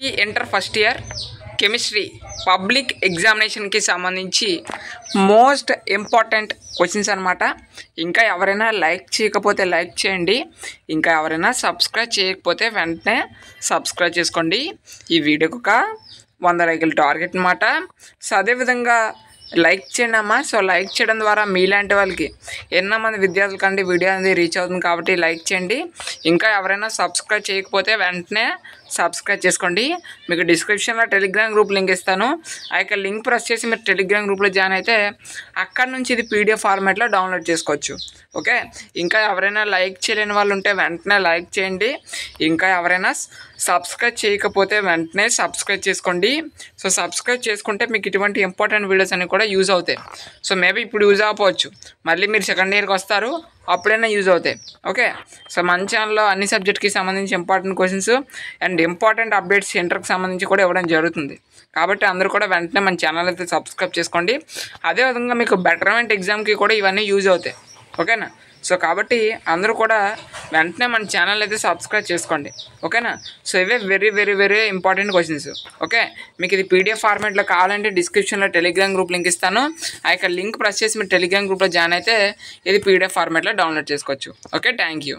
Inter first year chemistry public ఎగ్జామినేషన్కి సంబంధించి most important questions అనమాట. ఇంకా ఎవరైనా లైక్ చేయకపోతే లైక్ చేయండి, ఇంకా ఎవరైనా సబ్స్క్రైబ్ చేయకపోతే వెంటనే సబ్స్క్రైబ్ చేసుకోండి. ఈ వీడియోకి ఒక 100 లైకులు టార్గెట్ అనమాట. సో అదేవిధంగా లైక్ చేయండి అమ్మా. సో లైక్ చేయడం ద్వారా మీలాంటి వాళ్ళకి ఎన్నో మంది విద్యార్థుల కంటే వీడియో అనేది రీచ్ అవుతుంది కాబట్టి లైక్ చేయండి. ఇంకా ఎవరైనా సబ్స్క్రైబ్ చేయకపోతే వెంటనే సబ్స్క్రైబ్ చేసుకోండి. మీకు డిస్క్రిప్షన్లో టెలిగ్రామ్ గ్రూప్ లింక్ ఇస్తాను. ఆ యొక్క లింక్ ప్రెస్ చేసి మీరు టెలిగ్రామ్ గ్రూప్లో జాయిన్ అయితే అక్కడ నుంచి ఇది పీడిఎఫ్ ఫార్మాట్లో డౌన్లోడ్ చేసుకోవచ్చు. ఓకే, ఇంకా ఎవరైనా లైక్ చేయలేని వాళ్ళు ఉంటే వెంటనే లైక్ చేయండి. ఇంకా ఎవరైనా సబ్స్క్రైబ్ చేయకపోతే వెంటనే సబ్స్క్రైబ్ చేసుకోండి. సో సబ్స్క్రైబ్ చేసుకుంటే మీకు ఇటువంటి ఇంపార్టెంట్ వీడియోస్ అన్నీ కూడా యూజ్ అవుతాయి. సో మేబీ ఇప్పుడు యూజ్ అవ్వకపోవచ్చు, మళ్ళీ మీరు సెకండ్ ఇయర్కి వస్తారు అప్పుడైనా యూజ్ అవుతాయి. ఓకే, సో మన ఛానల్లో అన్ని సబ్జెక్ట్కి సంబంధించి important questions and important updates ఇంటర్కి సంబంధించి కూడా ఇవ్వడం జరుగుతుంది. కాబట్టి అందరూ కూడా వెంటనే మన ఛానల్ అయితే సబ్స్క్రైబ్ చేసుకోండి. అదేవిధంగా మీకు బెటర్మెంట్ ఎగ్జామ్కి కూడా ఇవన్నీ యూజ్ అవుతాయి. ఓకేనా, సో కాబట్టి అందరూ కూడా వెంటనే మన ఛానల్ అయితే సబ్స్క్రైబ్ చేసుకోండి. ఓకేనా, సో ఇవే very very very important questions. Okay, మీకు ఇది పీడిఎఫ్ ఫార్మాట్లో కావాలంటే డిస్క్రిప్షన్లో టెలిగ్రామ్ గ్రూప్ లింక్ ఇస్తాను. ఆ యొక్క లింక్ ప్రెస్ చేసి మీరు టెలిగ్రామ్ గ్రూప్లో జాయిన్ అయితే ఇది పీడిఎఫ్ ఫార్మాట్లో డౌన్లోడ్ చేసుకోవచ్చు. Okay, thank you.